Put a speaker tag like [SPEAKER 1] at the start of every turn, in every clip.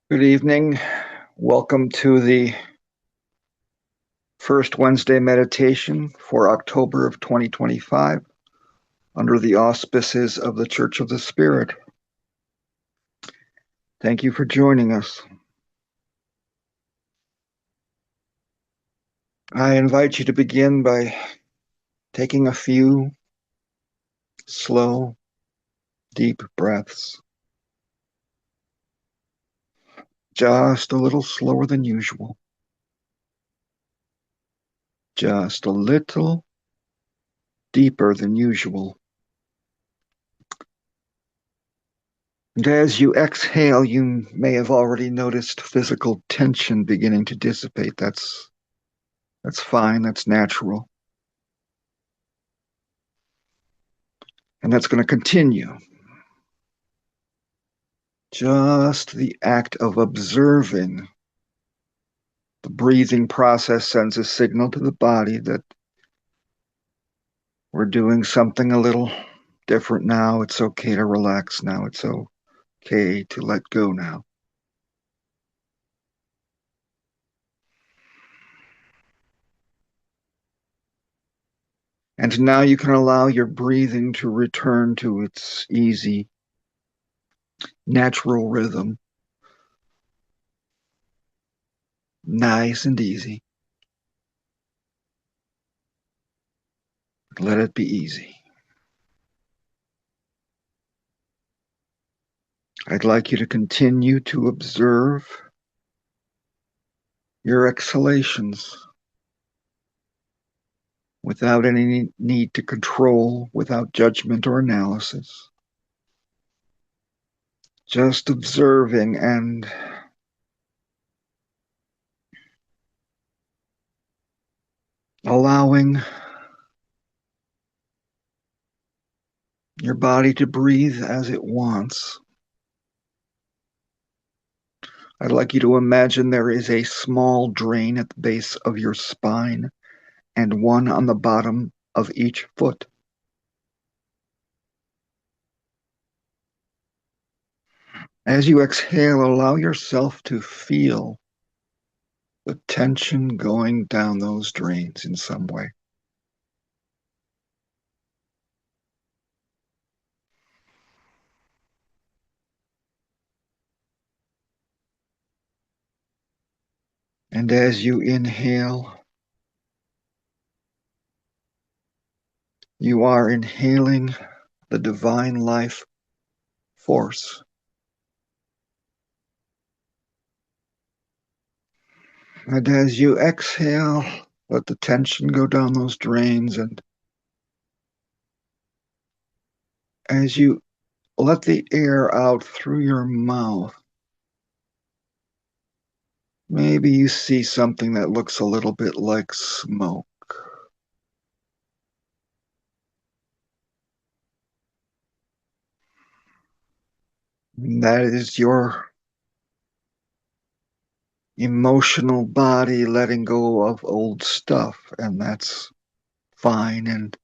[SPEAKER 1] Good evening. Welcome to the first Wednesday meditation for October of 2025 under the auspices of the Church of the Spirit. Thank you for joining us. I invite you to begin by taking a few slow, deep breaths, just a little slower than usual, just a little deeper than usual. And as you exhale, you may have already noticed physical tension beginning to dissipate. That's fine, that's natural. And that's going to continue. Just the act of observing the breathing process sends a signal to the body that we're doing something a little different now. It's okay to relax now. It's okay to let go now. And now you can allow your breathing to return to its easy, natural rhythm. Nice and easy. Let it be easy. I'd like you to continue to observe your exhalations without any need to control, without judgment or analysis. Just observing and allowing your body to breathe as it wants. I'd like you to imagine there is a small drain at the base of your spine and one on the bottom of each foot. As you exhale, allow yourself to feel the tension going down those drains in some way. And as you inhale, you are inhaling the divine life force. And as you exhale, let the tension go down those drains. And as you let the air out through your mouth, maybe you see something that looks a little bit like smoke. And that is your emotional body letting go of old stuff, and that's fine. And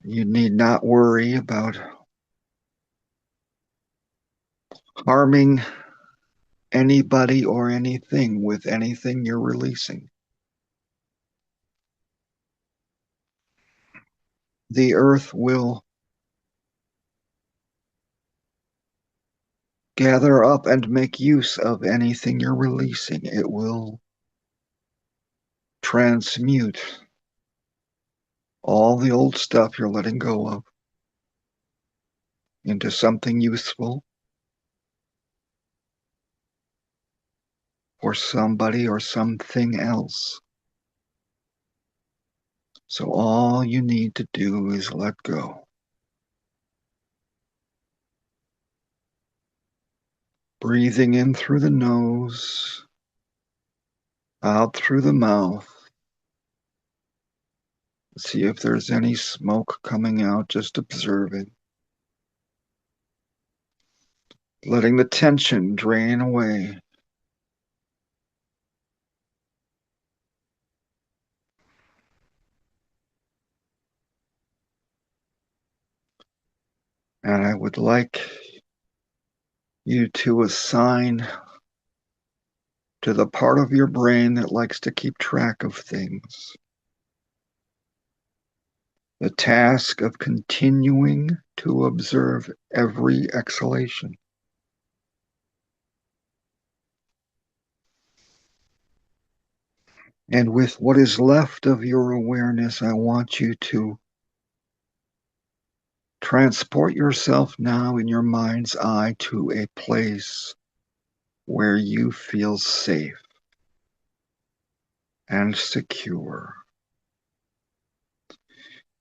[SPEAKER 1] you need not worry about harming anybody or anything with anything you're releasing. The earth will gather up and make use of anything you're releasing. It will transmute all the old stuff you're letting go of into something useful for somebody or something else. So all you need to do is let go. Breathing in through the nose, out through the mouth. See if there's any smoke coming out, just observe it. Letting the tension drain away. And I would like you to assign to the part of your brain that likes to keep track of things the task of continuing to observe every exhalation. And with what is left of your awareness, I want you to transport yourself now in your mind's eye to a place where you feel safe and secure.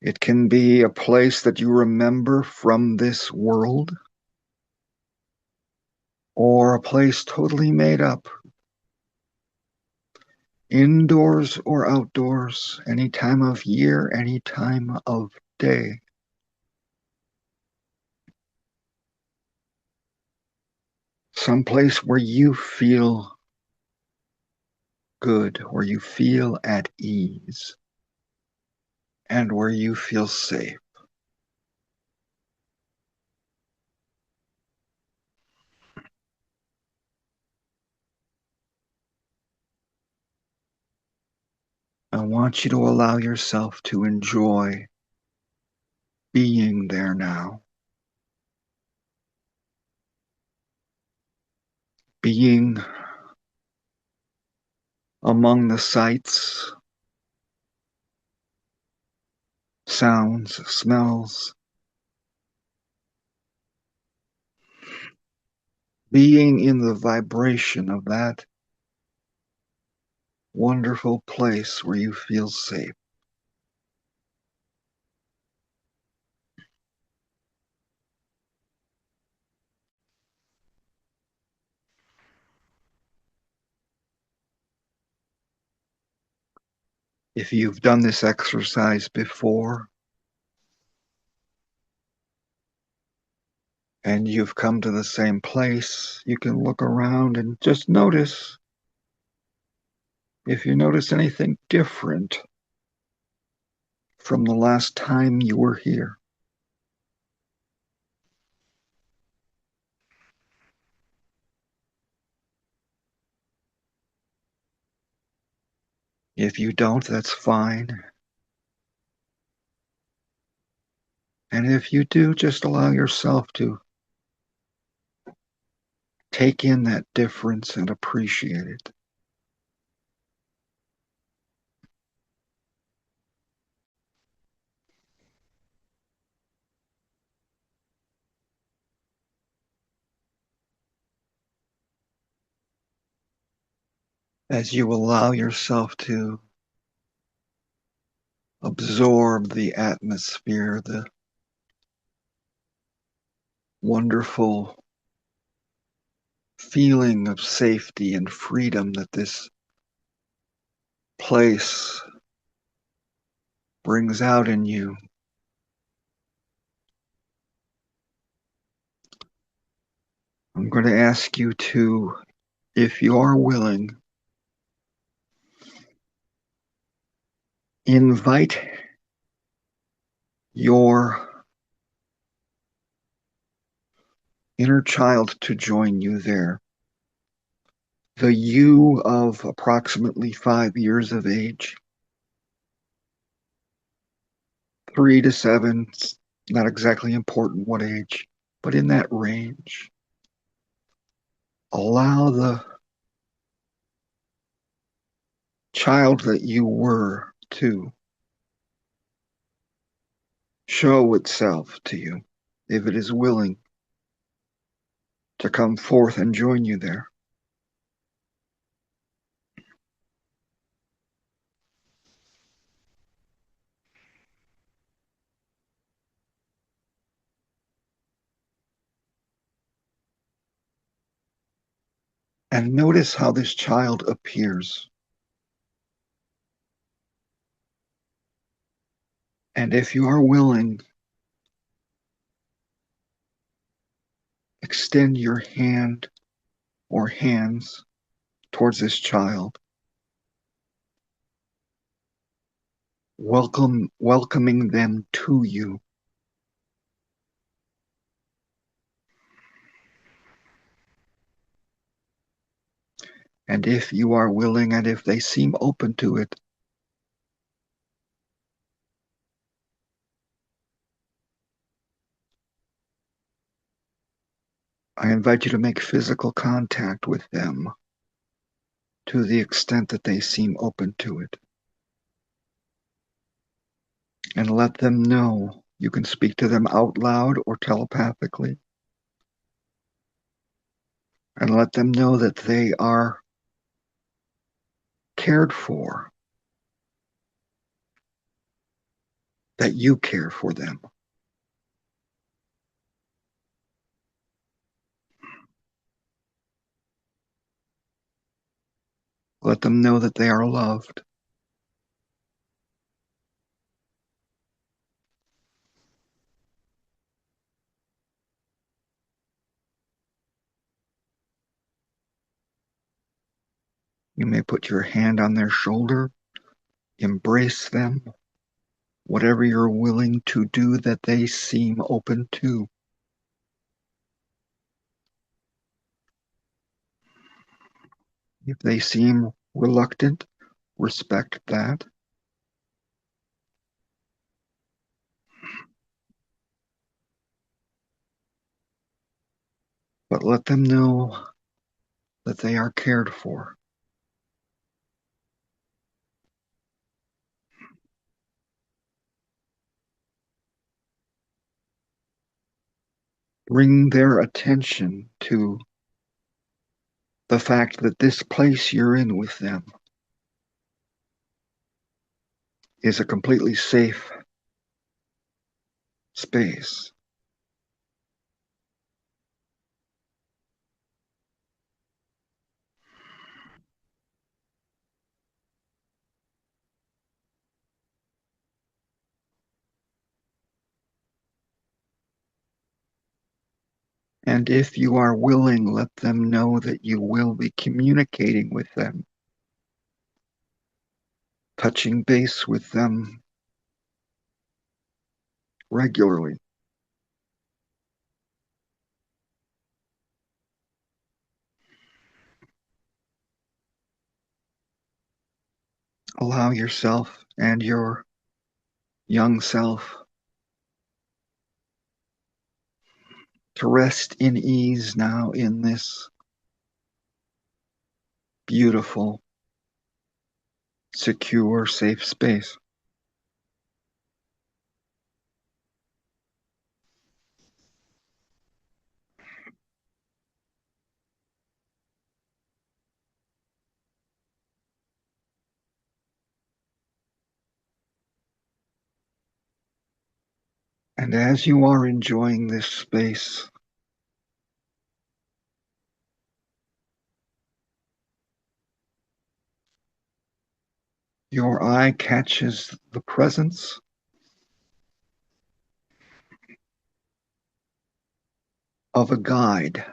[SPEAKER 1] It can be a place that you remember from this world, or a place totally made up, indoors or outdoors, any time of year, any time of day. Someplace where you feel good, where you feel at ease, and where you feel safe. I want you to allow yourself to enjoy being there now, being among the sights, sounds, smells, being in the vibration of that wonderful place where you feel safe. If you've done this exercise before and you've come to the same place, you can look around and just notice if you notice anything different from the last time you were here. If you don't, that's fine. And if you do, just allow yourself to take in that difference and appreciate it. As you allow yourself to absorb the atmosphere, the wonderful feeling of safety and freedom that this place brings out in you. I'm going to ask you to, if you are willing, invite your inner child to join you there. The you of approximately 5 years of age, 3 to 7, not exactly important what age, but in that range. Allow the child that you were to show itself to you, if it is willing to come forth and join you there. And notice how this child appears. And if you are willing, extend your hand or hands towards this child, welcoming them to you. And if you are willing and if they seem open to it, I invite you to make physical contact with them to the extent that they seem open to it. And let them know. You can speak to them out loud or telepathically. And let them know that they are cared for, that you care for them. Let them know that they are loved. You may put your hand on their shoulder, embrace them, whatever you're willing to do that they seem open to. If they seem reluctant, respect that. But let them know that they are cared for. Bring their attention to the fact that this place you're in with them is a completely safe space. And if you are willing, let them know that you will be communicating with them, touching base with them regularly. Allow yourself and your young self to rest in ease now in this beautiful, secure, safe space. And as you are enjoying this space, your eye catches the presence of a guide,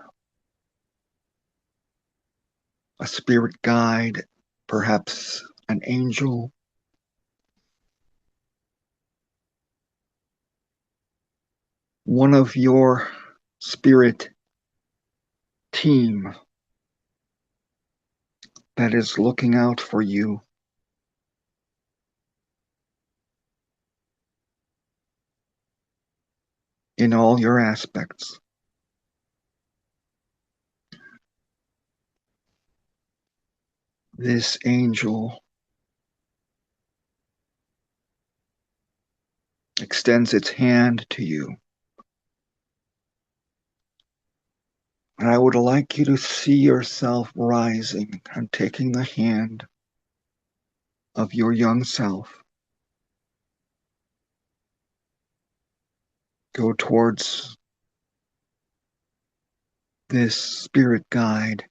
[SPEAKER 1] a spirit guide, perhaps an angel, one of your spirit team that is looking out for you. In all your aspects. This angel extends its hand to you. And I would like you to see yourself rising and taking the hand of your young self. Go towards this spirit guide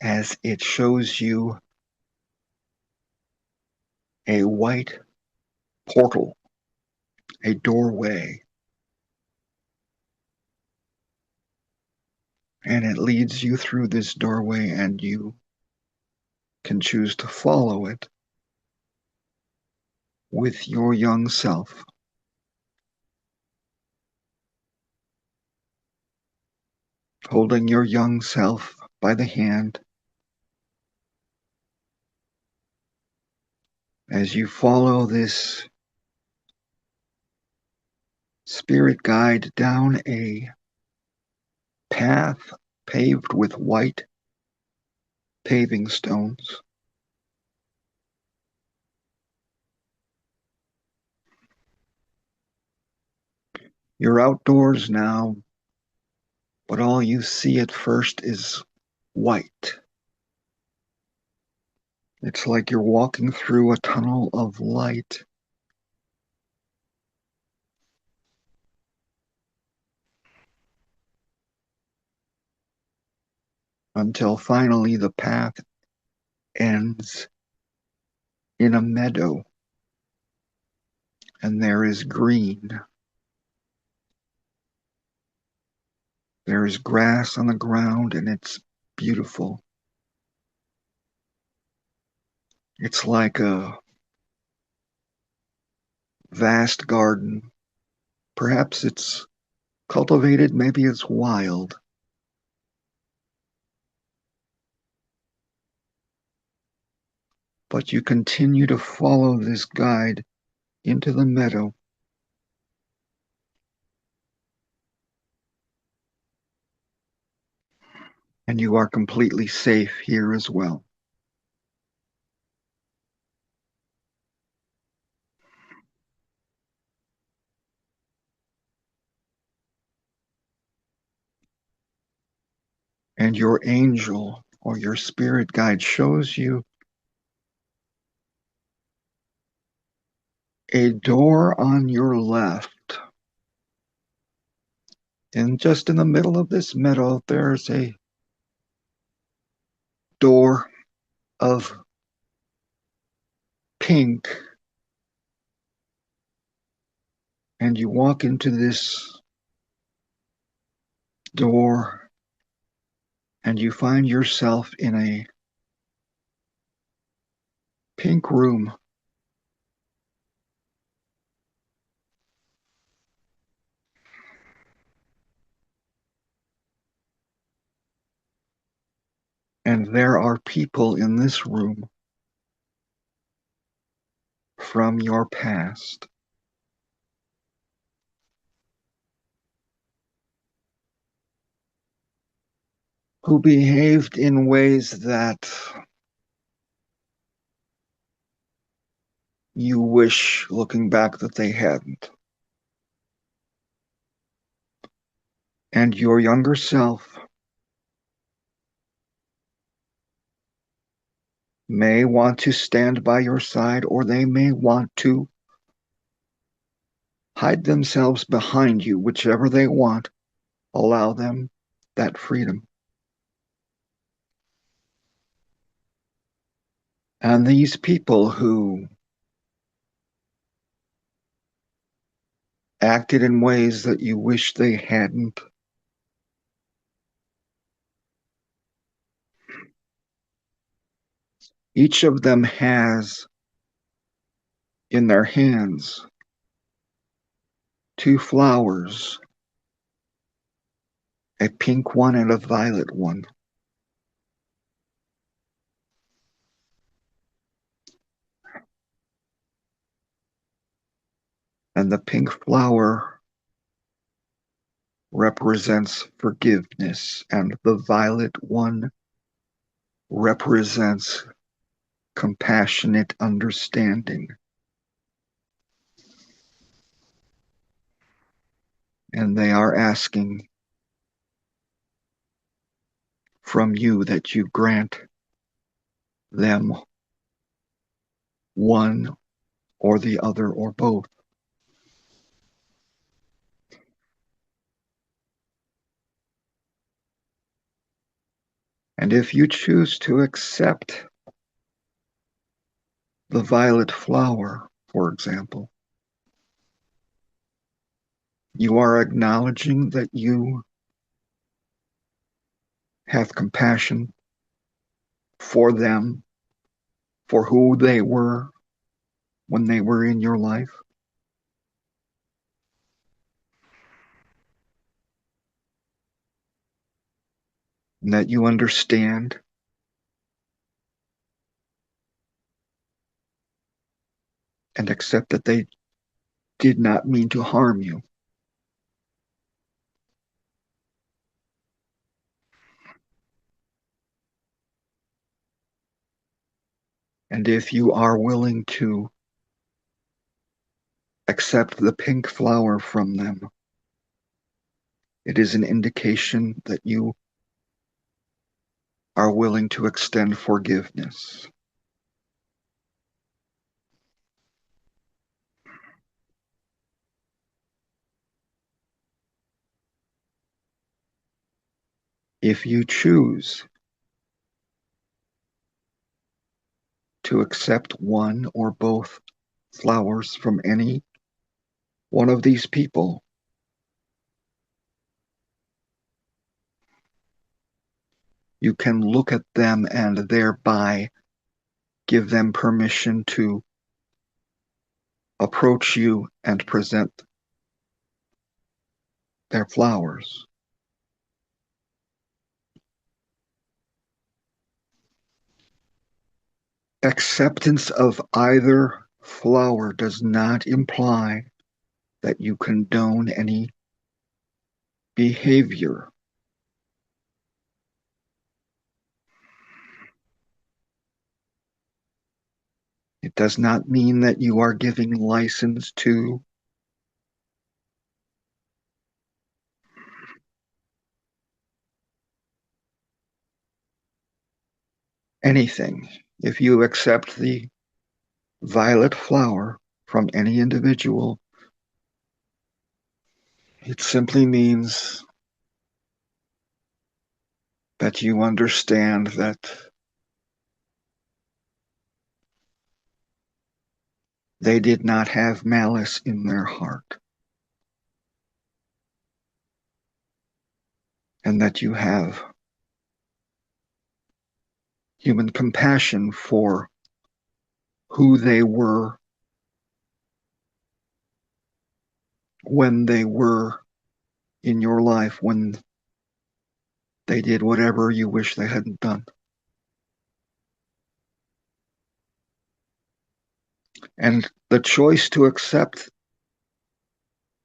[SPEAKER 1] as it shows you a white portal, a doorway, and it leads you through this doorway, and you can choose to follow it with your young self, holding your young self by the hand As you follow this spirit guide down a path paved with white paving stones. You're outdoors now, but all you see at first is white. It's like you're walking through a tunnel of light. Until finally the path ends in a meadow, and there is green. There is grass on the ground, and it's beautiful. It's like a vast garden. Perhaps it's cultivated, maybe it's wild. But you continue to follow this guide into the meadow, and you are completely safe here as well. And your angel or your spirit guide shows you a door on your left. And just in the middle of this meadow, there's a door of pink. And you walk into this door and you find yourself in a pink room. And there are people in this room from your past who behaved in ways that you wish, looking back, that they hadn't. And your younger self may want to stand by your side, or they may want to hide themselves behind you, whichever they want. Allow them that freedom. And these people who acted in ways that you wish they hadn't, each of them has in their hands two flowers, a pink one and a violet one. And the pink flower represents forgiveness, and the violet one represents compassionate understanding. And they are asking from you that you grant them one or the other or both. And if you choose to accept the violet flower, for example, you are acknowledging that you have compassion for them, for who they were when they were in your life, and that you understand and accept that they did not mean to harm you. And if you are willing to accept the pink flower from them, it is an indication that you are willing to extend forgiveness. If you choose to accept one or both flowers from any one of these people, you can look at them and thereby give them permission to approach you and present their flowers. Acceptance of either flower does not imply that you condone any behavior. It does not mean that you are giving license to anything. If you accept the violet flower from any individual, it simply means that you understand that they did not have malice in their heart, and that you have human compassion for who they were when they were in your life, when they did whatever you wish they hadn't done. And the choice to accept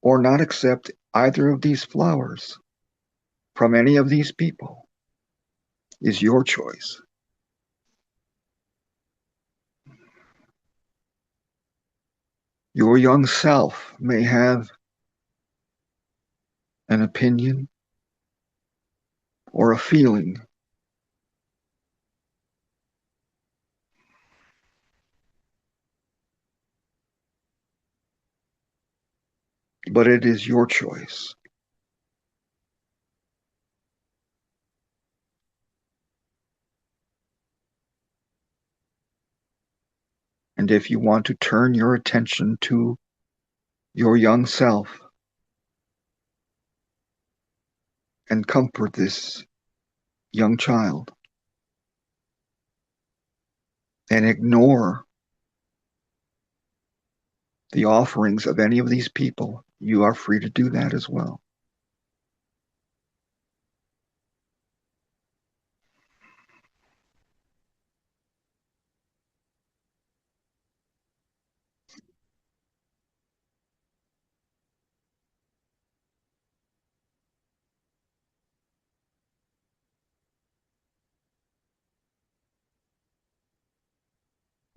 [SPEAKER 1] or not accept either of these flowers from any of these people is your choice. Your young self may have an opinion or a feeling, but it is your choice. And if you want to turn your attention to your young self and comfort this young child and ignore the offerings of any of these people, you are free to do that as well.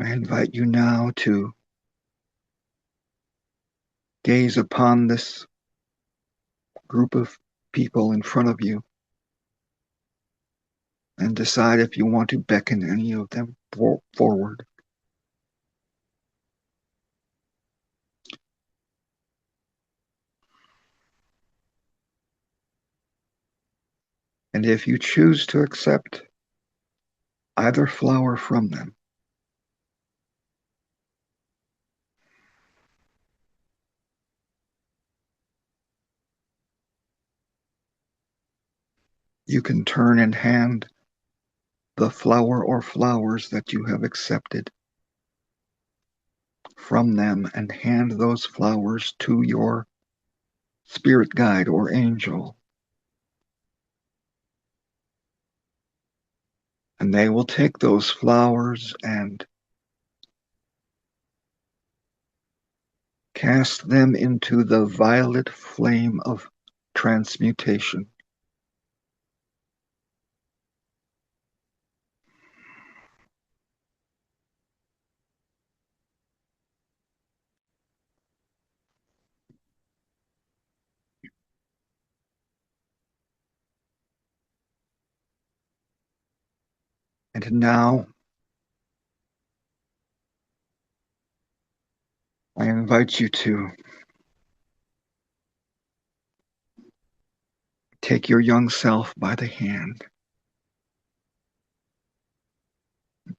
[SPEAKER 1] I invite you now to gaze upon this group of people in front of you and decide if you want to beckon any of them forward. And if you choose to accept either flower from them, you can turn and hand the flower or flowers that you have accepted from them and hand those flowers to your spirit guide or angel. And they will take those flowers and Cast them into the violet flame of transmutation. And now I invite you to take your young self by the hand,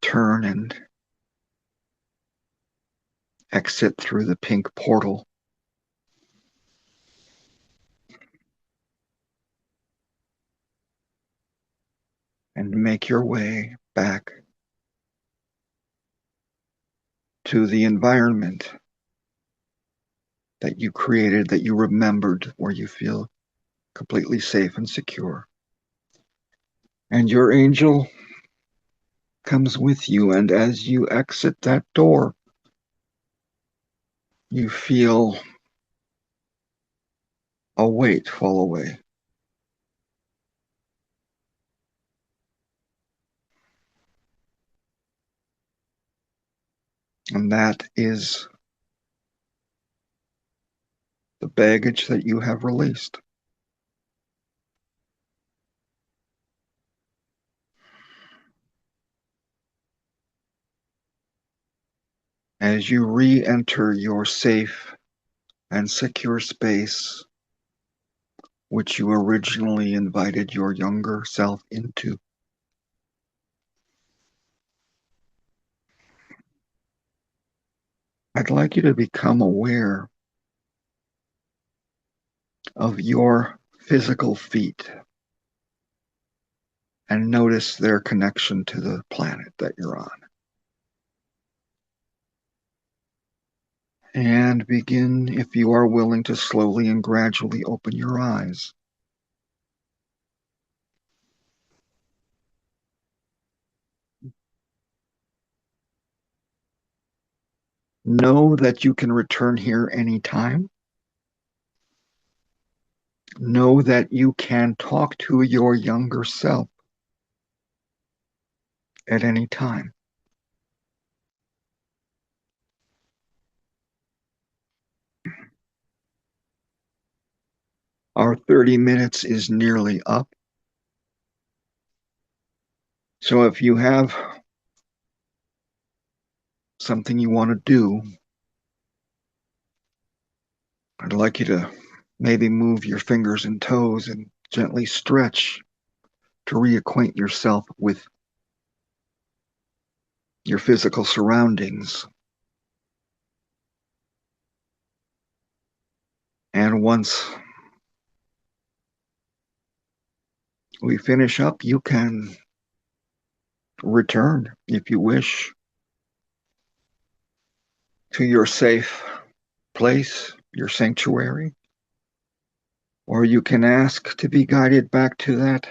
[SPEAKER 1] turn and exit through the pink portal. And make your way back to the environment that you created, that you remembered, where you feel completely safe and secure. And your angel comes with you, and as you exit that door, you feel a weight fall away. And that is the baggage that you have released. As you re-enter your safe and secure space, which you originally invited your younger self into, I'd like you to become aware of your physical feet and notice their connection to the planet that you're on. And begin, if you are willing, to slowly and gradually open your eyes. Know that you can return here anytime. Know that you can talk to your younger self at any time. Our 30 minutes is nearly up. So if you have something you want to do, I'd like you to maybe move your fingers and toes and gently stretch to reacquaint yourself with your physical surroundings. And once we finish up, you can return, if you wish, to your safe place, your sanctuary, or you can ask to be guided back to that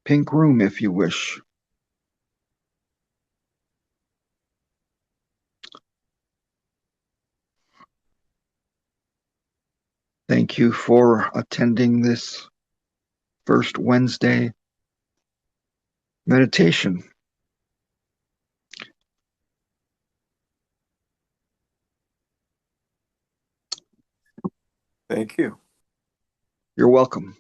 [SPEAKER 1] pink room if you wish. Thank you for attending this first Wednesday meditation.
[SPEAKER 2] Thank you.
[SPEAKER 1] You're welcome.